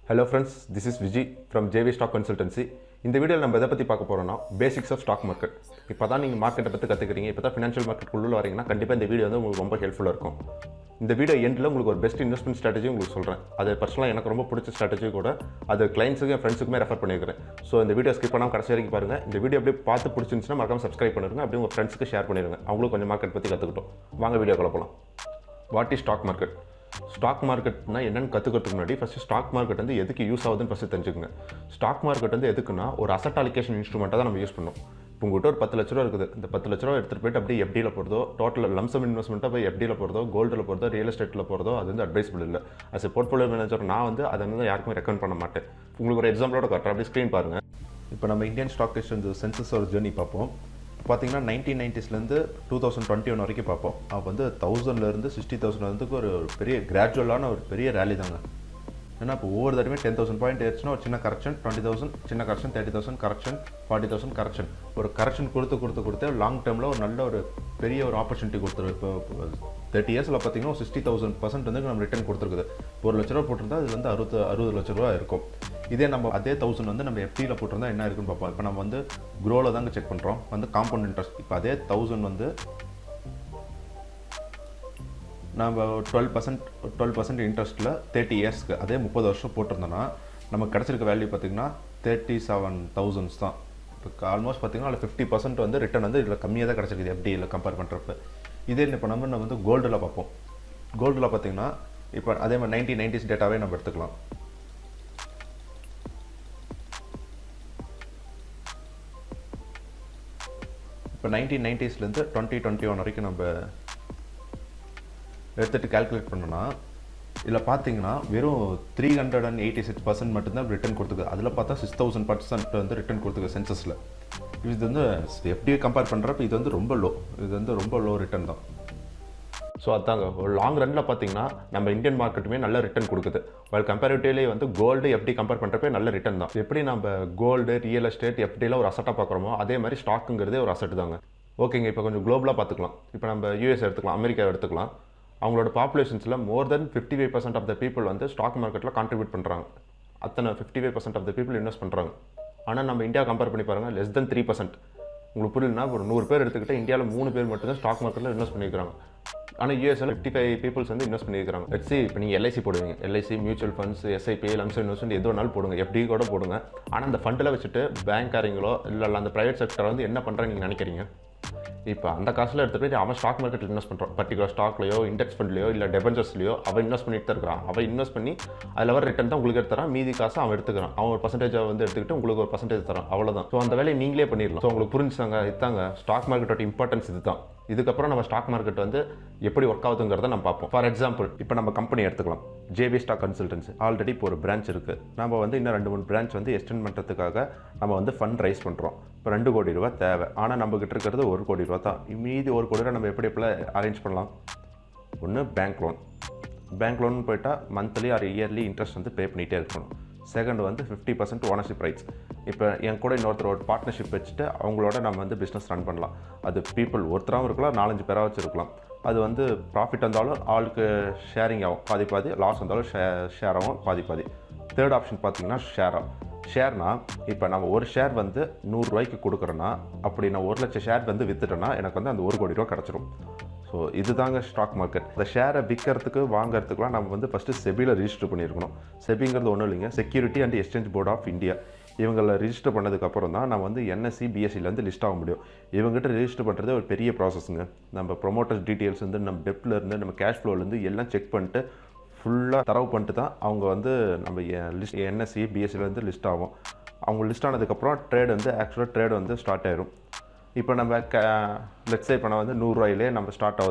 Hello friends, this is Viji from JVS Stock Consultancy. இந்த வீடியோவில் நம்ம எதை பற்றி பார்க்க போகிறோம்னா பேசிக்ஸ் ஆஃப் ஸ்டாக் மார்க்கெட். இப்போ தான் நீங்கள் மார்க்கெட்டை பற்றி கற்றுக்கிறீங்க, இப்போ தான் ஃபினான்ஷியல் மார்க்கெட் உள்ள வரீங்கன்னா கண்டிப்பாக இந்த வீடியோ வந்து உங்களுக்கு ரொம்ப ஹெல்ப்ஃபுல்லாக இருக்கும். இந்த வீடியோ எண்டில் உங்களுக்கு ஒரு பெஸ்ட் இன்வெஸ்ட்மெண்ட் ஸ்ட்ராட்டஜி உங்களுக்கு சொல்கிறேன். அது பர்சனலாக எனக்கு ரொம்ப பிடிச்ச ஸ்ட்ராட்டஜி கூட, அது கிளைண்ட்ஸுக்கும் என் ஃப்ரெண்ட்ஸுக்குமே ரெஃபர் பண்ணியிருக்கிறேன். ஸோ இந்த வீடியோ ஸ்கிப் பண்ணாமல் கடைசி வரைக்கும் பாருங்கள். இந்த வீடியோ அப்படியே பார்த்து பிடிச்சிருந்துச்சுன்னா மறக்காம சப்ஸ்கிரைப் பண்ணிடுங்க, அப்படியே உங்கள் ஃப்ரெண்ட்ஸுக்கு ஷேர் பண்ணிடுங்க, அவங்களும் கொஞ்சம் மார்க்கெட் பற்றி கற்றுக்கிட்டோம். வாங்க வீடியோ போகலாம். What is stock market? Stock மார்க்கெட்னா என்னென்னு கற்றுக்கிறதுக்கு முன்னாடி ஃபஸ்ட்டு ஸ்டாக் மார்க்கெட் வந்து எதுக்கு யூஸ் ஆகுதுன்னு ஃபஸ்ட்டு தெரிஞ்சுக்கங்க. ஸ்டாக் மார்க்கெட் வந்து எதுக்குன்னா ஒரு அசட் அலிகேஷன் இன்ஸ்ட்ருமெண்ட்டாக தான் நம்ம யூஸ் பண்ணோம். இப்போ உங்கள்கிட்ட ஒரு 10 லட்ச ரூபா இருக்குது. இந்த 10 லட்ச ரூபா எடுத்துகிட்டு போய்ட்டு அப்படியே எஃப்டியில் போகிறதோ, டோட்டல் லம்சம் இன்வெஸ்ட்மெண்ட்டாக போய் எஃப்டியில் போகிறதோ, கோல்டில் போகிறதோ, ரியல் எஸ்டேட்டில் போகிறதோ அது வந்து அட்வைசபிள் இல்லை. அஸ் எ போர்ட்ஃபோலியோ மேனேஜர் நான் வந்து அதை வந்து யாருக்குமே ரெக்கமெண்ட் பண்ண மாட்டேன். உங்களுக்கு ஒரு எக்ஸாம்பிளோட காட்டுறேன், அப்படியே ஸ்க்ரீன் பாருங்கள். இப்போ நம்ம இந்தியன் ஸ்டாக் எக்ஸ்சேஞ்ச் சென்சஸ் ஒரு ஜேர்னி பார்ப்போம். பார்த்தீங்கன்னா 1990s 2021 வரைக்கும் பார்ப்போம். அப்போ வந்து 1000 60,000 வந்து ஒரு பெரிய கிராஜுவலான ஒரு பெரிய ரேலி தாங்க. ஏன்னா இப்போ ஒவ்வொரு தடவையும் 10,000 பாயிண்ட் ஏறிச்சுன்னா ஒரு சின்ன கரெக்ஷன், 20,000 சின்ன கரெக்ஷன், 30,000 கரெக்ஷன், 40,000 கரெக்ஷன், ஒரு கரெக்ஷன் கொடுத்து லாங் டேர்மில் ஒரு நல்ல ஒரு பெரிய ஒரு ஆப்பர்ச்சுனிட்டி கொடுத்துரு. இப்போ 30 இயர்ஸில் பார்த்தீங்கன்னா 60,000% வந்து நம்ம ரிட்டர்ன் கொடுத்துருக்குது. 1 லட்ச ரூபா போட்டிருந்தா அது வந்து 60 லட்ச ரூபா இருக்கும். இதே நம்ம அதே 1000 வந்து நம்ம எஃப்டியில் போட்டிருந்தா என்ன இருக்குன்னு பார்ப்போம். இப்போ நம்ம வந்து க்ரோவில் தாங்க செக் பண்ணுறோம், வந்து காம்பவுண்ட் இன்ட்ரெஸ்ட். இப்போ அதே 1000 வந்து நம்ம 12% இன்ட்ரெஸ்ட்டில் 30 இயர்ஸ்க்கு அதே 30 வருஷம் போட்டிருந்தோன்னா நமக்கு கிடச்சிருக்க வேல்யூ பார்த்திங்கன்னா 37,000 தான். இப்போ ஆல்மோஸ்ட் பார்த்திங்கன்னா அதில் 50% வந்து ரிட்டர்ன் வந்து இதில் கம்மியாக தான் கிடச்சிருக்குது எஃப்டியில் கம்பேர் பண்ணுறப்ப. இதே இப்போ நம்ம வந்து கோல்டில் பார்ப்போம். கோல்டில் பார்த்திங்கன்னா இப்போ அதே மாதிரி 1990s டேட்டாவே நம்ம எடுத்துக்கலாம். இப்போ 1990s 2021 வரைக்கும் நம்ம எடுத்துகிட்டு கால்குலேட் பண்ணோன்னா இதில் பார்த்தீங்கன்னா வெறும் 386% மட்டும்தான் ரிட்டர்ன் கொடுத்துருக்கு. அதில் பார்த்தா 6,000% வந்து ரிட்டர்ன் கொடுத்துருக்கு சென்சஸில். இது வந்து எஃப்டியை கம்பேர் பண்ணுறப்ப இது வந்து ரொம்ப லோ ரிட்டர்ன் தான். ஸோ அதாங்க ஒரு லாங் ரனில் பார்த்தீங்கன்னா நம்ம இந்தியன் மார்க்கெட்டுமே நல்ல ரிட்டர்ன் கொடுக்குது. வைல் கம்பேரிட்டிவ்லி வந்து கோல்டு எஃப்டி கம்பேர் பண்ணுறப்ப நல்ல ரிட்டர்ன் தான். எப்படி நம்ம கோல்டு, ரியல் எஸ்டேட், எஃப்டியில் ஒரு அசட்டாக பார்க்குறோமோ அதே மாதிரி ஸ்டாக்குங்கிறதே ஒரு அசட்டு தாங்க. ஓகேங்க, இப்போ கொஞ்சம் குளோபலாக பார்த்துக்கலாம். இப்போ நம்ம யூஎஸ் எடுத்துக்கலாம், அமெரிக்கா எடுத்துக்கலாம். அவங்களோட பாப்புலேஷன்ஸில் மோர் தென் 55% ஆஃப் த பீப்புள் வந்து ஸ்டாக் மார்க்கெட்டில் கான்ட்ரிபியூட் பண்ணுறாங்க. அத்தனை 55% ஆஃப் த பீப்புள் இன்வெஸ்ட் பண்ணுறாங்க. ஆனால் நம்ம இந்தியா கம்பேர் பண்ணி பாருங்கள், லெஸ் தென் 3%. உங்களுக்கு புரியலன்னா ஒரு 100 பேர் எடுத்துக்கிட்டால் இந்தியாவில் 3 பேர் மட்டும் தான் ஸ்டாக் மார்க்கெட்டில் இன்வெஸ்ட் பண்ணியிருக்காங்க. ஆனால் யூஎஸ்ல 55 பீப்புள்ஸ் வந்து இன்வெஸ்ட் பண்ணியிருக்காங்க. லெட்ஸ் இப்போ நீங்கள் எல்ஐசி போடுவீங்க, LIC, mutual funds, SIP, lump sum investment எது வேணாலும் போடுங்க, எஃப்டி கூட போடுங்க. ஆனால் அந்த ஃபண்டில் வச்சுட்டு பேங்க்காரங்களோ இல்லை அந்த ப்ரைவேட் செக்டர் வந்து என்ன பண்ணுறாங்க நீங்கள் நினைக்கிறீங்க? இப்போ அந்த காசில் எடுத்துகிட்டு போய் அவன் ஸ்டாக் மார்க்கெட்டில் இன்வெஸ்ட் பண்ணுறான். பர்டிகுலர் ஸ்டாக்லையோ, இண்டெக்ஸ் ஃபண்ட்லையோ, இல்லை டெபெஞ்சர்ஸ்லையோ அவன் இன்வெஸ்ட் பண்ணிட்டு தான் இருக்கிறான். அவன் இன்வெஸ்ட் பண்ணி அதில் வர ரிட்டர்ன் தான் உங்களுக்கு எடுத்துறான். மீதி காசை அவன் எடுத்துக்கிறான். அவன் ஒரு பர்சன்டேஜை வந்து எடுத்துக்கிட்டு உங்களுக்கு ஒரு பர்சன்டேஜ் தரான், அவ்வளோதான். ஸோ அந்த வேலையை நீங்களே பண்ணிடலாம். ஸோ உங்களுக்கு புரிஞ்சுதாங்க, இதுதாங்க ஸ்டாக் மார்க்கெட்டோட இம்பார்ட்டன்ஸ் இது தான். இதுக்கப்புறம் நம்ம ஸ்டாக் மார்க்கெட் வந்து எப்படி ஒர்க் ஆகுதுங்கிறத நம்ம பார்ப்போம். ஃபார் எக்ஸாம்பிள் இப்போ நம்ம கம்பெனி எடுத்துக்கலாம், JVS Stock Consultancy. ஆல்ரெடி இப்போ ஒரு பிரான்ச் இருக்குது. நம்ம வந்து இன்னும் 2-3 பிரான்ச் வந்து எக்ஸ்டெண்ட் பண்ணுறதுக்காக நம்ம வந்து ஃபண்ட் ரைஸ் பண்ணுறோம். இப்போ 2 கோடி ரூபா தேவை. ஆனால் நம்மகிட்ட இருக்கிறது 1 கோடி ரூபா தான். மீதி 1 கோடி ரூபா நம்ம எப்படி அரேஞ்ச் பண்ணலாம்? ஒன்று பேங்க் லோன் போயிட்டால் மந்த்லி ஆர் இயர்லி இன்ட்ரெஸ்ட் வந்து பே பண்ணிகிட்டே இருக்கணும். செகண்ட் வந்து 50% ஓனர்ஷிப் ரைட்ஸ். இப்போ என் கூட இன்னொருத்தர் ஒரு பார்ட்னர்ஷிப் வச்சுட்டு அவங்களோட நம்ம வந்து பிஸ்னஸ் ரன் பண்ணலாம். அது பீப்புள் ஒருத்தராகவும் இருக்கலாம், 4-5 பேராக வச்சுருக்கலாம். அது வந்து ப்ராஃபிட் வந்தாலும் ஆளுக்கு ஷேரிங் ஆகும், பாதி, லாஸ் வந்தாலும் ஷேர் ஆகும், பாதி. தேர்ட் ஆப்ஷன் பார்த்தீங்கன்னா ஷேர்னா இப்போ நம்ம ஒரு ஷேர் வந்து 100 ரூபாய்க்கு கொடுக்குறோன்னா, அப்படி நான் 1 லட்சம் ஷேர் வந்து விற்றுட்டேன்னா எனக்கு வந்து அந்த 1 கோடி ரூபா கிடச்சிரும். ஸோ இதுதாங்க ஸ்டாக் மார்க்கெட். இந்த ஷேரை விற்கிறதுக்கு வாங்கிறதுக்குலாம் நம்ம வந்து ஃபஸ்ட்டு செபியில் ரிஜிஸ்டர் பண்ணியிருக்கணும். செபிங்கிறது ஒன்றும் இல்லைங்க, security and exchange board of India. இவங்களை ரிஜிஸ்டர் பண்ணதுக்கப்புறம் தான் நம்ம வந்து NSE, BSEலேருந்து லிஸ்ட் ஆக முடியும். இவங்ககிட்ட ரிஜிஸ்டர் பண்ணுறது ஒரு பெரிய ப்ராசஸ்ங்க. நம்ம ப்ரொமோட்டர்ஸ் டீட்டெயில்ஸ் வந்து நம்ம டெப்ட்லேருந்து நம்ம கேஷ் ஃப்ளோலேருந்து எல்லாம் செக் பண்ணிட்டு ஃபுல்லாக தரவு பண்ணிட்டு தான் அவங்க வந்து நம்ம லிஸ்ட் NSE, BSEலேருந்து லிஸ்ட் ஆகும். அவங்க லிஸ்ட் ஆனதுக்கப்புறம் ட்ரேட் வந்து ஸ்டார்ட் ஆயிரும். இப்போ நம்ம லெட்ஸே இப்போ நான் வந்து 100 ரூபாயிலே நம்ம ஸ்டார்ட்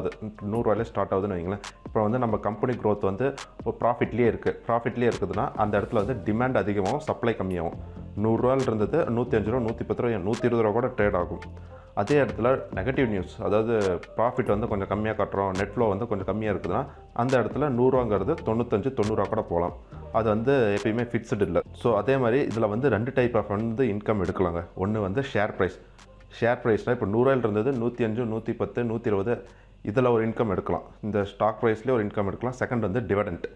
ஆகுதுன்னு வைங்களேன். இப்போ வந்து நம்ம கம்பெனி க்ரோத் வந்து ஒரு ப்ராஃபிட்லேயே இருக்குதுன்னா அந்த இடத்துல வந்து டிமாண்ட் அதிகமாகும், சப்ளை கம்மியாகும். 100 ரூபாயில் இருந்தது 105 ரூபா, 110 ரூபா, 120 ரூபா கூட ட்ரேட் ஆகும். அதே இடத்துல நெகட்டிவ் நியூஸ், அதாவது ப்ராஃபிட் வந்து கொஞ்சம் கம்மியாக காட்டுறோம், நெட் ஃப்ளோ வந்து கொஞ்சம் கம்மியாக இருக்குதுன்னா அந்த இடத்துல 100 ரூபாங்கிறது 95-90 ரூபா கூட போகலாம். அது வந்து எப்பயுமே ஃபிக்ஸ்டு இல்லை. ஸோ அதே மாதிரி இதில் வந்து 2 டைப் ஆஃப் வந்து இன்கம் எடுக்கலாங்க. ஒன்று வந்து ஷேர் ப்ரைஸ்னால் இப்போ 100 ரூபாயில் இருந்தது 105, 110, 120 இதில் ஒரு இன்கம் எடுக்கலாம். இந்த ஸ்டாக் ப்ரைஸ்லேயே ஒரு இன்கம் எடுக்கலாம். செகண்ட் வந்து டிவிடெண்ட்.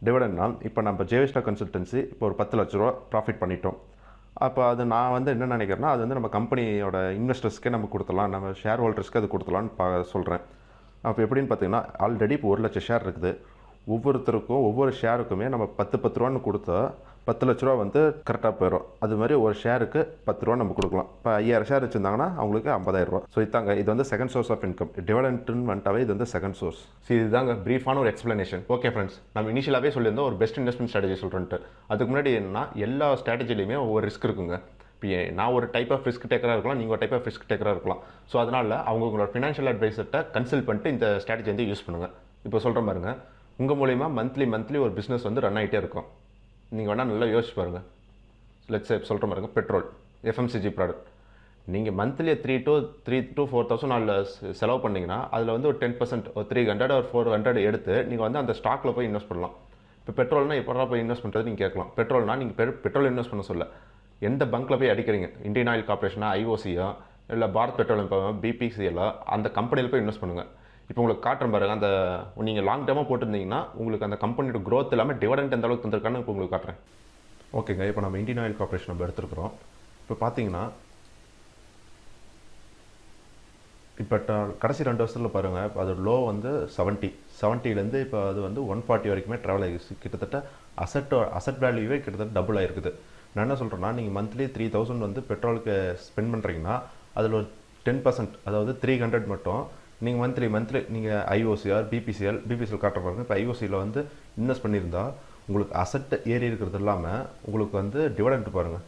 டிவிடெண்ட்னா இப்போ நம்ம JVS Stock Consultancy இப்போ ஒரு 10 லட்ச ரூபா ப்ராஃபிட் பண்ணிட்டோம். அப்போ அது நான் வந்து என்ன நினைக்கிறேன்னா, அது வந்து நம்ம கம்பெனியோட இன்வெஸ்டர்ஸ்க்கே நம்ம கொடுத்துடலாம், நம்ம ஷேர் ஹோல்டர்ஸ்க்கு அது கொடுத்துடலான்னு சொல்கிறேன். அப்போ எப்படின்னு பார்த்தீங்கன்னா, ஆல்ரெடி இப்போ 1 லட்சம் ஷேர் இருக்குது. ஒவ்வொருத்தருக்கும் ஒவ்வொரு ஷேருக்குமே நம்ம 10 ரூபான்னு கொடுத்தா 10 லட்ச ரூபா வந்து கரெக்டாக போயிடும். அது மாதிரி ஒரு ஷேருக்கு 10 ரூபா நம்ம கொடுக்கலாம். இப்போ 5000 ஷேர் வச்சுருந்தாங்கன்னா அவங்களுக்கு 50,000 ரூபா. ஸோ இதாங்க, இது வந்து செகண்ட் சோர்ஸ் ஆஃப் இன்கம். டிவிடெண்ட்னு வந்துட்டாவே இது வந்து செகண்ட் சோர்ஸ். ஸோ இதுதாங்க ப்ரீஃபான ஒரு எக்ஸ்ப்ளனேஷன். ஓகே ஃப்ரெண்ட்ஸ், நம்ம இனிஷியலாகவே சொல்லியிருந்தோம் ஒரு பெஸ்ட் இன்வெஸ்ட்மெண்ட் ஸ்ட்ராட்டஜி சொல்கிறேன்ட்டு. அதுக்கு முன்னாடி என்னன்னா, எல்லா ஸ்ட்ராட்டஜிலையுமே ஒவ்வொரு ரிஸ்க் இருக்குங்க. இப்போ நான் ஒரு டைப் ஆஃப் ரிஸ்க் டேக்கராக இருக்கலாம், நீங்கள் ஒரு டைப் ஆஃப் ரிஸ்க் டேக்கராக இருக்கலாம். ஸோ அதனால் உங்களோட ஃபினான்ஷியல் அட்வைசர்கிட்ட கன்சல்ட் பண்ணிட்டு இந்த ஸ்ட்ராட்டஜி வந்து யூஸ் பண்ணுங்கள். இப்போ சொல்கிற பாருங்க, உங்கள் மூலிமா மந்த்லி ஒரு பிஸ்னஸ் வந்து ரன் ஆகிட்டே இருக்கும். நீங்கள் வேணால் நல்லா யோசிச்சு பாருங்கள். லெட்ஸ் சொல்கிற பாருங்க, பெட்ரோல் FMCG ப்ராடக்ட் நீங்கள் மந்த்லி 3 to 4,000 செலவு பண்ணிங்கன்னா அதில் வந்து ஒரு 10% ஒரு 300 ஒரு 400 எடுத்து நீங்கள் வந்து அந்த ஸ்டாக்கில் போய் இன்வெஸ்ட் பண்ணலாம். இப்போ பெட்ரோல்னா எப்போ போய் இன்வெஸ்ட் பண்ணுறது நீங்கள் கேட்கலாம். பெட்ரோல்னா நீங்கள் பெட்ரோல் இன்வெஸ்ட் பண்ண சொல்ல எந்த பங்க்கில் போய் அடிக்கிறீங்க, இந்தியன் ஆயில் கார்பரேஷனா, IOCயா, இல்லை பாரத் பெட்ரோலியம் BPCL, அந்த கம்பெனியில் போய் இன்வெஸ்ட் பண்ணுங்கள். இப்போ உங்களுக்கு காட்டுறேன் பாருங்க, அந்த நீங்கள் லாங் டேர்மாக போட்டிருந்தீங்கன்னா உங்களுக்கு அந்த கம்பெனியோட க்ரோத் இல்லாமல் டிவிடெண்ட் எந்த அளவுக்கு தந்திருக்கான்னு இப்போ உங்களுக்கு காட்டுறேன். ஓகேங்க, இப்போ நம்ம இந்தியன் ஆயில் கார்பரேஷன் நம்ம எடுத்துருக்குறோம். இப்போ பார்த்தீங்கன்னா இப்போ கடைசி 2 வருஷத்தில் பாருங்கள், இப்போ அதோட லோ வந்து 70லேருந்து இப்போ அது வந்து 140 வரைக்குமே ட்ராவல் ஆகிடுச்சு. கிட்டத்தட்ட அசட் வேல்யூவே கிட்டத்தட்ட டபுள் ஆகிருக்குது. நான் என்ன சொல்கிறேன்னா, நீங்கள் மந்த்லி 3000 வந்து பெட்ரோலுக்கு ஸ்பெண்ட் பண்ணுறீங்கன்னா அதில் ஒரு 10%, அதாவது 300 மட்டும் நீங்கள் மந்த்லி நீங்கள் IOCR BPCL காட்டுற பாருங்க. இப்போ IOCயில் வந்து இன்வெஸ்ட் பண்ணியிருந்தா உங்களுக்கு அசட் ஏறி இருக்கிறது இல்லாமல் உங்களுக்கு வந்து டிவிடெண்ட் பாருங்கள்,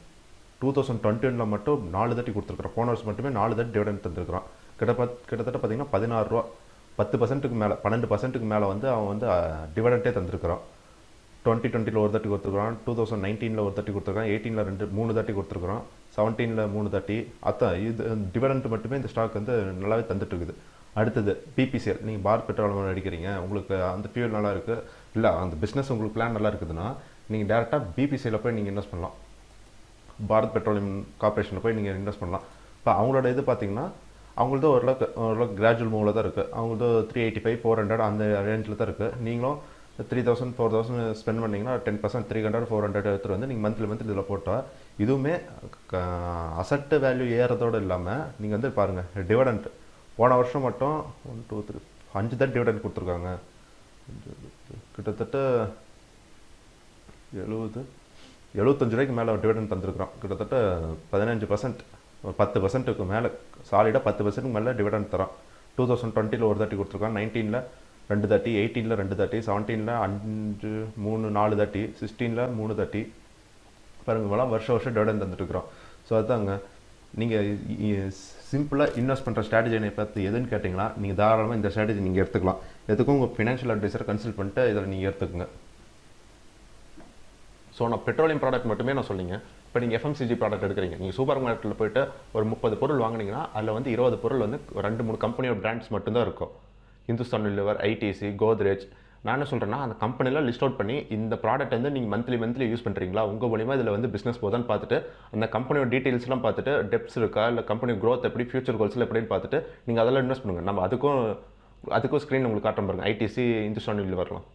2021 மட்டும் 4 தட்டி கொடுத்துருக்குறோம். போன வருஷம் மட்டுமே 4 தட்டி டிவிடெண்ட் தந்துருக்குறான். கிட்டத்தட்ட பார்த்தீங்கன்னா 16 ரூபா, 10%க்கு மேலே 12%க்கு மேலே வந்து அவன் வந்து டிவிடெண்ட்டே தந்துருக்குறான். 2020 ஒரு தட்டி கொடுத்துருக்குறான், 2019 ஒரு தட்டி கொடுத்துருக்கான், 18 3 தட்டி கொடுத்துருக்குறான், 17 3 தட்டி. அதான் இது டிவிடெண்ட் மட்டுமே இந்த ஸ்டாக் வந்து நல்லாவே தந்துட்டு இருக்குது. அடுத்தது BPCL, நீங்கள் பாரத் பெட்ரோலியம் அடிக்கிறீங்க, உங்களுக்கு அந்த ஃபியூல் நல்லா இருக்குது, இல்லை அந்த பிஸ்னஸ் உங்களுக்கு பிளான் நல்லா இருக்குதுன்னா நீங்கள் டேரெக்டாக BPCL போய் நீங்கள் இன்வெஸ்ட் பண்ணலாம். பாரத் பெட்ரோலியம் கார்பரேஷனில் போய் நீங்கள் இன்வெஸ்ட் பண்ணலாம். இப்போ அவங்களோட இது பார்த்தீங்கன்னா அவங்களது ஓரளவுக்கு கிராஜுவல் மூவில் தான் இருக்குது. அவங்களது 385 400 அந்த ரேஞ்சில் தான் இருக்குது. நீங்களும் 3000 4000 ஸ்பெண்ட் பண்ணிங்கன்னா 10% 300 400 எடுத்துகிட்டு வந்து நீங்கள் மந்த்லி இதில் போட்டால் இதுவுமே அசட்டு வேல்யூ ஏறதோடு இல்லாமல் நீங்கள் வந்து பாருங்கள், டிவிடெண்ட் போன வருஷம் மட்டும் 1 2 3 5 தான் டிவிடெண்ட் கொடுத்துருக்காங்க. கிட்டத்தட்ட 75 ரூபாய்க்கு மேலே டிவிடெண்ட் தந்துருக்குறோம். கிட்டத்தட்ட 15%, 10%க்கு மேலே சாலிடாக 10%க்கு மேலே டிவிடெண்ட் தரோம். 2020 ஒரு தட்டி கொடுத்துருக்கான், 19 2 தட்டி, 18 2 தட்டி, 17 5 3 4 தட்டி, 16 3 தட்டி. பாருங்க, இவெல்லாம் வருஷம் டிவிடெண்ட் தந்துட்டுருக்குறோம். ஸோ அதுதாங்க, நீங்கள் சிம்பிளாக இன்வெஸ்ட் பண்ணுற ஸ்ட்ராட்டஜியை பார்த்து எதுன்னு கேட்டிங்கன்னா நீங்கள் தாராளமாக இந்த ஸ்ட்ராட்டஜி நீங்கள் எடுத்துக்கலாம். எதுக்கும் உங்கள் ஃபினான்ஷியல் அட்வைசரை கன்சல்ட் பண்ணிட்டு இதில் நீங்கள் எடுத்துக்கோங்க. ஸோ நான் பெட்ரோலியம் ப்ராடக்ட் மட்டுமே நான் சொல்லிங்க. இப்போ நீங்கள் FMCG ப்ராடக்ட் எடுக்கிறீங்க, நீங்கள் சூப்பர் மார்க்கெட்டில் போய்ட்டு ஒரு 30 பொருள் வாங்கினீங்கன்னா அதில் வந்து 20 பொருள் வந்து 2-3 கம்பெனியோட பிராண்ட்ஸ் மட்டும்தான் இருக்கும். Hindustan liver, ITC, Godrej. நான் என்ன சொல்கிறேன்னா, அந்த கம்பெனிலாம் லிஸ்ட் அவுட் பண்ணி இந்த ப்ராடக்ட் வந்து நீங்கள் மந்த்லி யூஸ் பண்ணுறீங்களா, உங்கள் மூலிமா இதில் வந்து பிஸ்னஸ் போதான்னு பார்த்துட்டு அந்த கம்பெனியோட டீட்டெயில்ஸ்லாம் பார்த்துட்டு டெப்ஸ் இருக்கா, இல்லை கம்பெனி க்ரோத் எப்படி, ஃபியூச்சர் கோல்ஸில் எப்படின்னு பார்த்துட்டு நீங்கள் அதெல்லாம் இன்வெஸ்ட் பண்ணுங்கள். நம்ம அதுக்கும் ஸ்க்ரீன் உங்களுக்கு காட்டுற பாருங்க, ITC, இந்துஸ்தான் லிவர்லாம்.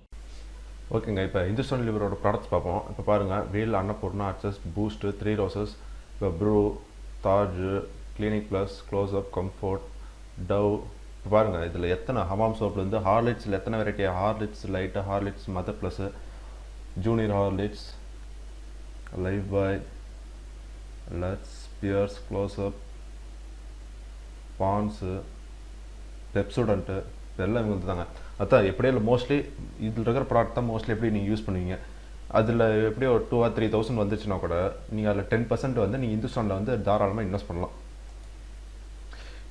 ஓகேங்க, இப்போ இந்துஸ்தான் லிவரோட ப்ராடக்ட்ஸ் பார்ப்போம். இப்போ பாருங்கள், Wheel, Annapurna, Axe, Boost, 3 Roses, இப்போ Bru, Taj, Clinic Plus, Closeup, Comfort, Dove. இப்போ பாருங்கள், இதில் எத்தனை ஹமாம் சோப்லேருந்து ஹார்லிட்ஸில் எத்தனை variety, Horlicks Lite, Horlicks Mother Plus, Junior Horlicks, Lifebuoy, Lux, Pears, Closeup, Ponds, Pepsodent, இதெல்லாம் இவங்க வந்து தாங்க. அதான் எப்படியே இல்லை, மோஸ்ட்லி இதில் இருக்கிற ப்ராடக்ட் தான் மோஸ்ட்லி எப்படி நீங்கள் யூஸ் பண்ணுவீங்க. அதில் எப்படியோ ஒரு 2 or 3,000 வந்துச்சுன்னா கூட நீங்கள் அதில் 10% வந்து நீங்கள் இந்துஸ்தானில் வந்து தாராளமாக இன்வெஸ்ட் பண்ணலாம்.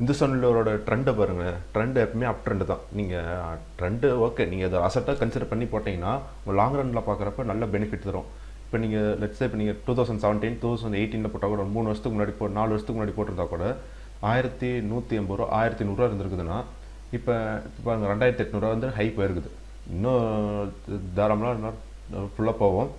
இந்துஸ்தானிலோட ட்ரெண்டை பாருங்கள், ட்ரெண்டு எப்பவுமே அப் ட்ரெண்டு தான். நீங்கள் ட்ரெண்டு ஓகே, நீங்கள் அதை அசட்டாக கன்சிடர் பண்ணி போட்டிங்கன்னா உங்கள் லாங் ரனில் பார்க்குறப்ப நல்ல பெனிஃபிட் தரும். இப்போ நீங்கள் லெட்ஸே இப்போ நீங்கள் 2017 2018 போட்டால் கூட 3 வருஷத்துக்கு முன்னாடி 4 வருஷத்துக்கு முன்னாடி போட்டிருந்தா கூட 1180 ரூபா 1100 ரூபா இருந்திருக்குதுன்னா இப்போ பாருங்கள் 2800 வந்து ஹை போயிருக்குது. இன்னும் தாராளமாக ஃபுல்லாக போவோம்.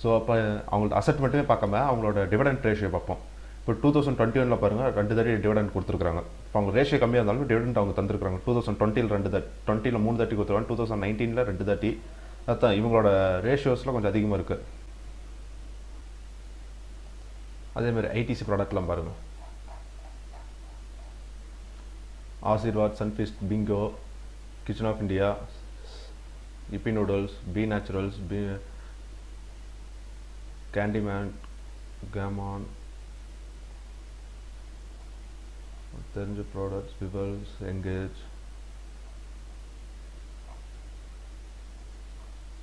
ஸோ அப்போ அவங்களோட அசட் மட்டுமே பார்க்காம அவங்களோட டிவிடெண்ட் ரேஷியோ பார்ப்போம். இப்போ 2021 பாருங்கள் 2 தட்டி டிவிடெண்ட் கொடுத்துருக்காங்க. இப்போ அவங்க ரேஷியோ கம்மியாக இருந்தாலும் டிவிடெண்ட் அவங்க தந்துருக்காங்க. 2020 2 தட்டி 20 3 தட்டி கொடுத்துருக்காங்க, 2019 2 தட்டி, அதுதான் இவங்களோட ரேஷியோஸ்லாம் கொஞ்சம் அதிகமாக இருக்குது. அதேமாதிரி ஐடிசி ப்ராடக்ட்லாம் பாருங்கள். Aashirvaad, Sunfeast, Bingo, Kitchen of India, Yippee Noodles, B Naturals, Candyman, கேமான், தெரிஞ்ச products, Vivel, Engage,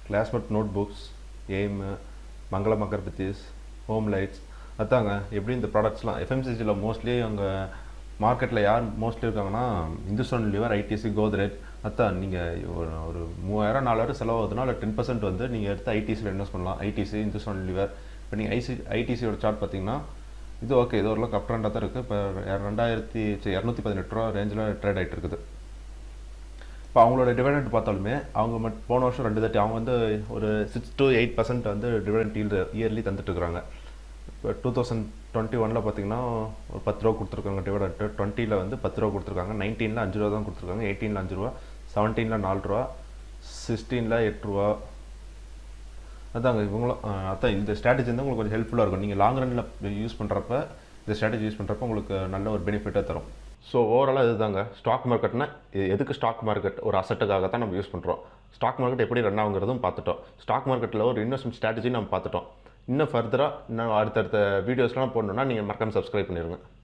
Classmate notebooks, Aim, Mangalam agarbattis, Home Lights. அதாங்க எப்படி இந்த ப்ராடக்ட்ஸ்லாம் எஃப்எம்சிஜியில் மோஸ்ட்லி அங்கே மார்க்கெட்டில் யார் மோஸ்ட்லி இருக்காங்கன்னா இந்துஸ்தான் லிவர், ஐடிசி, கோத்ரேஜ். அதான் நீங்கள் ஒரு 3000 4000 செலவாகுதுன்னா இல்லை 10% வந்து நீங்கள் எடுத்து ஐடிசியில் இன்வெஸ்ட் பண்ணலாம். ITC, Hindustan liver. இப்போ நீங்கள் ஐடிசியோட சார்ட் பார்த்தீங்கன்னா இது ஓகே, இது ஓரளவுக்கு அப் ட்ரெண்டாக தான் இருக்குது. இப்போ 218 ரூபா ரேஞ்சில் ட்ரேட் ஆகிட்டு இருக்குது. இப்போ அவங்களோட டிவிடெண்ட் பார்த்தாலுமே அவங்க போன வருஷம் 2 அவங்க வந்து ஒரு 6 to 8% வந்து டிவிடெண்ட் இயர்லி தந்துட்டு இருக்கிறாங்க. இப்போ 2021 பார்த்தீங்கன்னா ஒரு 10 ரூபா கொடுத்துருக்காங்க டிவிடெண்ட். 20 வந்து 10 ரூபா கொடுத்துருக்காங்க. 19 5 ரூபா தான் கொடுத்துருக்காங்க. 18 5 ரூபா, 17 4 ரூபா, 16 8 ரூபா. அதாங்க இவங்களும் அதான் இந்த ஸ்ட்ராட்டஜி வந்து உங்களுக்கு கொஞ்சம் ஹெல்ப்ஃபுல்லாக இருக்கும். நீங்கள் லாங் ரனில் யூஸ் பண்ணுறப்ப இந்த ஸ்ட்ராட்டஜி யூஸ் பண்ணுறப்ப உங்களுக்கு நல்ல ஒரு பெனிஃபிட்டாக தரும். ஸோ ஓவராலாக இதுதாங்க ஸ்டாக் மார்க்கெட்னா எதுக்கு ஸ்டாக் மார்க்கெட் ஒரு அசட்டுக்காக தான் நம்ம யூஸ் பண்ணுறோம். ஸ்டாக் மார்க்கெட் எப்படி ரன் ஆகுங்கிறதும் பார்த்துட்டோம். ஸ்டாக் மார்க்கெட்டில் ஒரு இன்வெஸ்ட்மெண்ட் ஸ்ட்ராட்டஜி நம்ம பார்த்துட்டோம். இன்னும் ஃபர்தராக இன்னும் அடுத்தடுத்த வீடியோஸ்லாம் போடணுன்னா நீங்கள் மறக்காமல் சப்ஸ்கிரைப் பண்ணிடுங்க.